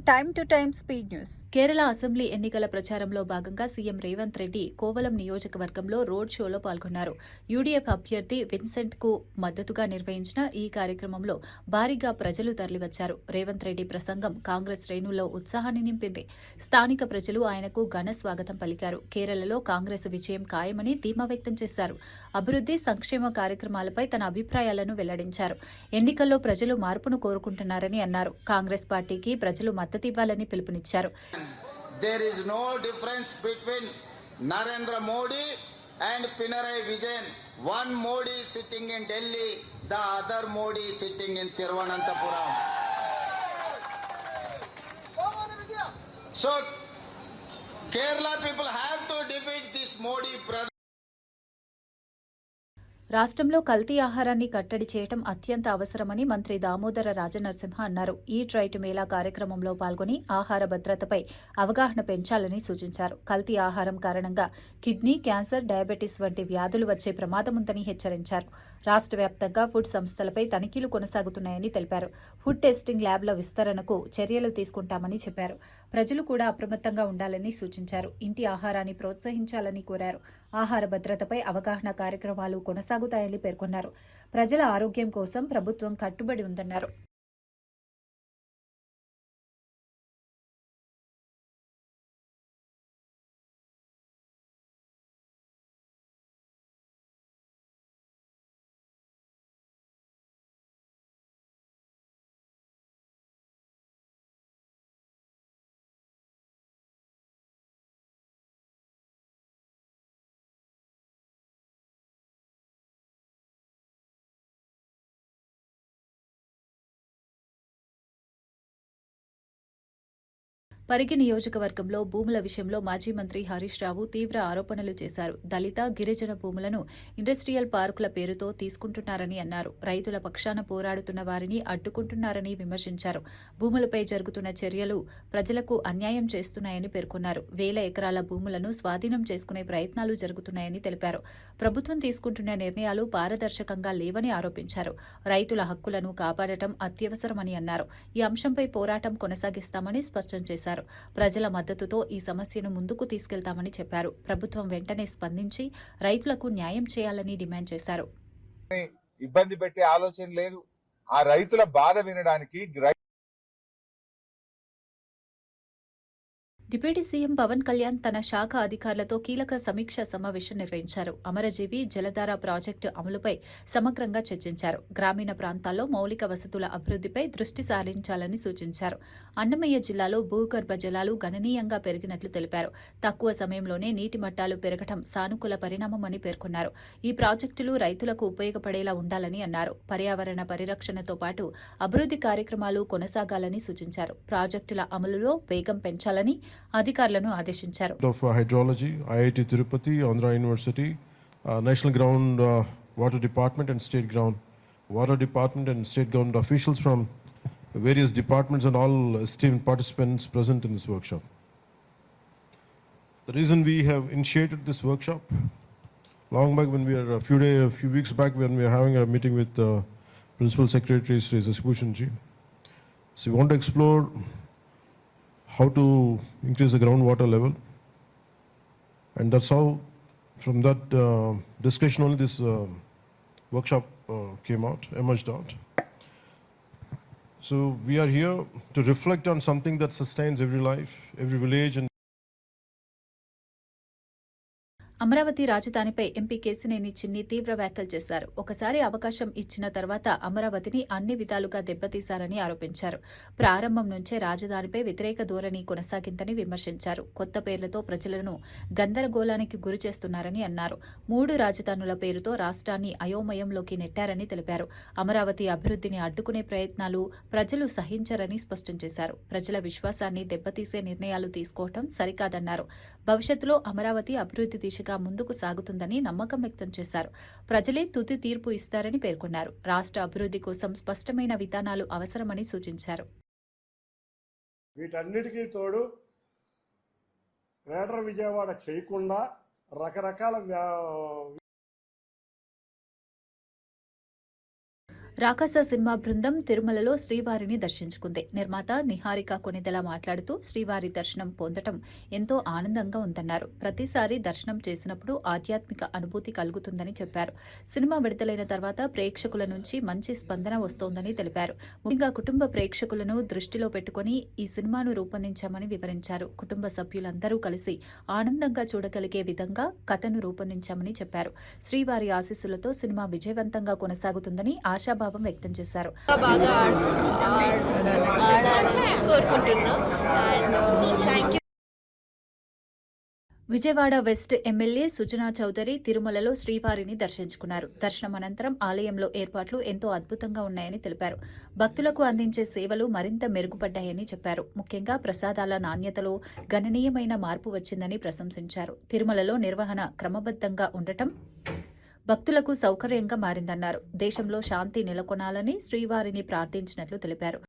and time-to-time speed news. Kerala assembly ఎన్నికల ప్రచారంలో భాగంగా సీఎం రేవంత్ రెడ్డి కోవలం నియోజకవర్గంలో రోడ్ షోలో పాల్గొన్నారు. యూడీఎఫ్ అభ్యర్థి విన్సెంట్ కు మద్దతుగా నిర్వహించిన ఈ కార్యక్రమంలో భారీగా ప్రజలు తరలివచ్చారు. రేవంత్ రెడ్డి ప్రసంగం కాంగ్రెస్ శ్రేణుల్లో ఉత్సాహాన్ని నింపింది. స్థానిక ప్రజలు ఆయనకు ఘన స్వాగతం పలికారు. కేరళలో కాంగ్రెస్ విజయం ఖాయమని ధీమా వ్యక్తం చేశారు. అభివృద్ధి, సంక్షేమ కార్యక్రమాలపై తన అభిప్రాయాలను వెల్లడించారు. ఎన్నికల్లో ప్రజలు మార్పును కోరుకుంటున్నారని అన్నారు. కాంగ్రెస్ పార్టీకి ప్రజలు మద్దతివ్వాలని పిలుపునిచ్చారు. There is no difference between Narendra Modi and Pinarayi Vijayan. One Modi sitting in Delhi, the other Modi sitting in Thiruvananthapuram. So Kerala people have to defeat this Modi brother. రాష్ట్రంలో కల్తీ ఆహారాన్ని కట్టడి చేయడం అత్యంత అవసరమని మంత్రి దామోదర రాజనరసింహ అన్నారు. ఈట్ రైట్ మేళా కార్యక్రమంలో పాల్గొని ఆహార భద్రతపై అవగాహన పెంచాలని సూచించారు. కల్తీ ఆహారం కారణంగా కిడ్నీ, క్యాన్సర్, డయాబెటీస్ వంటి వ్యాధులు వచ్చే ప్రమాదముందని హెచ్చరించారు. రాష్ట్ర వ్యాప్తంగా ఫుడ్ సంస్థలపై తనిఖీలు కొనసాగుతున్నాయని తెలిపారు. ఫుడ్ టెస్టింగ్ ల్యాబ్ల విస్తరణకు చర్యలు తీసుకుంటామని చెప్పారు. ప్రజలు కూడా అప్రమత్తంగా ఉండాలని సూచించారు. ఇంటి ఆహారాన్ని ప్రోత్సహించాలని కోరారు. ఆహార భద్రతపై అవగాహన కార్యక్రమాలు కొనసాగుతాయని పేర్కొన్నారు. ప్రజల ఆరోగ్యం కోసం ప్రభుత్వం కట్టుబడి ఉందన్నారు. పరిగి నియోజకవర్గంలో భూముల విషయంలో మాజీ మంత్రి హరీష్ రావు తీవ్ర ఆరోపణలు చేశారు. దళిత, గిరిజన భూములను ఇండస్ట్రియల్ పార్కుల పేరుతో తీసుకుంటున్నారని అన్నారు. రైతుల పక్షాన పోరాడుతున్న వారిని అడ్డుకుంటున్నారని విమర్శించారు. భూములపై జరుగుతున్న చర్యలు ప్రజలకు అన్యాయం చేస్తున్నాయని పేర్కొన్నారు. వేల ఎకరాల భూములను స్వాధీనం చేసుకునే ప్రయత్నాలు జరుగుతున్నాయని తెలిపారు. ప్రభుత్వం తీసుకుంటున్న నిర్ణయాలు పారదర్శకంగా లేవని ఆరోపించారు. రైతుల హక్కులను కాపాడటం అత్యవసరమని అన్నారు. ఈ అంశంపై పోరాటం కొనసాగిస్తామని స్పష్టం చేశారు. ప్రజల మద్దతుతో ఈ సమస్యను ముందుకు తీసుకెళ్తామని చెప్పారు. ప్రభుత్వం వెంటనే స్పందించి రైతులకు న్యాయం చేయాలని డిమాండ్ చేశారు. ఇబ్బంది పెట్టే ఆలోచన లేదు. ఆ రైతుల బాధ వినడానికి డిప్యూటీ సీఎం పవన్ కళ్యాణ్ తన శాఖ అధికారులతో కీలక సమీక్ష సమావేశం నిర్వహించారు. అమరజీవి జలధార ప్రాజెక్టు అమలుపై సమగ్రంగా చర్చించారు. గ్రామీణ ప్రాంతాల్లో మౌలిక వసతుల అభివృద్ధిపై దృష్టి సారించాలని సూచించారు. అన్నమయ్య జిల్లాలో భూగర్భ జలాలు గణనీయంగా పెరిగినట్లు తెలిపారు. తక్కువ సమయంలోనే నీటి మట్టాలు పెరగడం సానుకూల పరిణామమని పేర్కొన్నారు. ఈ ప్రాజెక్టులు రైతులకు ఉపయోగపడేలా ఉండాలని అన్నారు. పర్యావరణ పరిరక్షణతో పాటు అభివృద్ధి కార్యక్రమాలు కొనసాగాలని సూచించారు. ప్రాజెక్టుల అమలులో వేగం పెంచాలని అధికారులను ఆదేశించారు. Hydrology, IIT Tirupati, Andhra university, national ground water department and state ground water department and state government officials from various departments and all esteemed participants present in this workshop. The reason we have initiated this workshop, long back when we are a few weeks back when we are having a meeting with Principal Secretary Sri Sasibhushan Ji. So we want to explore how to increase the groundwater level, and that's how from that discussion only this workshop emerged out. So we are here to reflect on something that sustains every life, every village and Amaravati రాజధానిపై MP Kesineni Chinni తీవ్ర వ్యాఖ్యలు చేశారు. ఒకసారి అవకాశం ఇచ్చిన తర్వాత అమరావతిని అన్ని విధాలుగా దెబ్బతీశారని ఆరోపించారు. ప్రారంభం నుంచే రాజధానిపై వ్యతిరేక ధోరణి కొనసాగిందని విమర్శించారు. కొత్త పేర్లతో ప్రజలను గందరగోళానికి గురి చేస్తున్నారని అన్నారు. 3 రాజధానుల పేరుతో రాష్ట్రాన్ని అయోమయంలోకి నెట్టారని తెలిపారు. అమరావతి అభివృద్ధిని అడ్డుకునే ప్రయత్నాలు ప్రజలు సహించరని స్పష్టం చేశారు. ప్రజల విశ్వాసాన్ని దెబ్బతీసే నిర్ణయాలు తీసుకోవడం సరికాదన్నారు. భవిష్యత్తులో అమరావతి అభివృద్ధి దిశగా ముందుకు సాగుతుందని నమ్మకం వ్యక్తం చేశారు. ప్రజలే తుది తీర్పు ఇస్తారని పేర్కొన్నారు. రాష్ట్ర అభివృద్ధి కోసం స్పష్టమైన విధానాలు అవసరమని సూచించారు. వీటన్నిటికీ తోడు గ్రేటర్ విజయవాడ చేయకుండా రకరకాల రాకాస సినిమా బృందం తిరుమలలో శ్రీవారిని దర్శించుకుంది. నిర్మాత నిహారిక కొనిదెల మాట్లాడుతూ శ్రీవారి దర్శనం పొందటం ఎంతో ఆనందంగా ఉందన్నారు. ప్రతిసారి దర్శనం చేసినప్పుడు ఆధ్యాత్మిక అనుభూతి కలుగుతుందని చెప్పారు. సినిమా విడుదలైన తర్వాత ప్రేక్షకుల నుంచి మంచి స్పందన వస్తోందని తెలిపారు. ముఖ్యంగా కుటుంబ ప్రేక్షకులను దృష్టిలో పెట్టుకుని ఈ సినిమాను రూపొందించామని వివరించారు. కుటుంబ సభ్యులందరూ కలిసి ఆనందంగా చూడగలిగే విధంగా కథను రూపొందించామని చెప్పారు. శ్రీవారి ఆశీస్సులతో సినిమా విజయవంతంగా కొనసాగుతుందని ఆశాభావం వ్యక్తం చేశారు. బాగా ఆడాలని కోరుకుంటున్నా. And thank you. Vijayawada west MLA Sujana Chowdary తిరుమలలో శ్రీవారిని దర్శించుకున్నారు. దర్శనం అనంతరం ఆలయంలో ఏర్పాట్లు ఎంతో అద్భుతంగా ఉన్నాయని తెలిపారు. భక్తులకు అందించే సేవలు మరింత మెరుగుపడ్డాయని చెప్పారు. ముఖ్యంగా ప్రసాదాల నాణ్యతలో గణనీయమైన మార్పు వచ్చిందని ప్రశంసించారు. తిరుమలలో నిర్వహణ క్రమబద్ధంగా ఉండటం భక్తులకు సౌకర్యంగా మారిందన్నారు. దేశంలో శాంతి నెలకొనాలని శ్రీవారిని ప్రార్థించినట్లు తెలిపారు.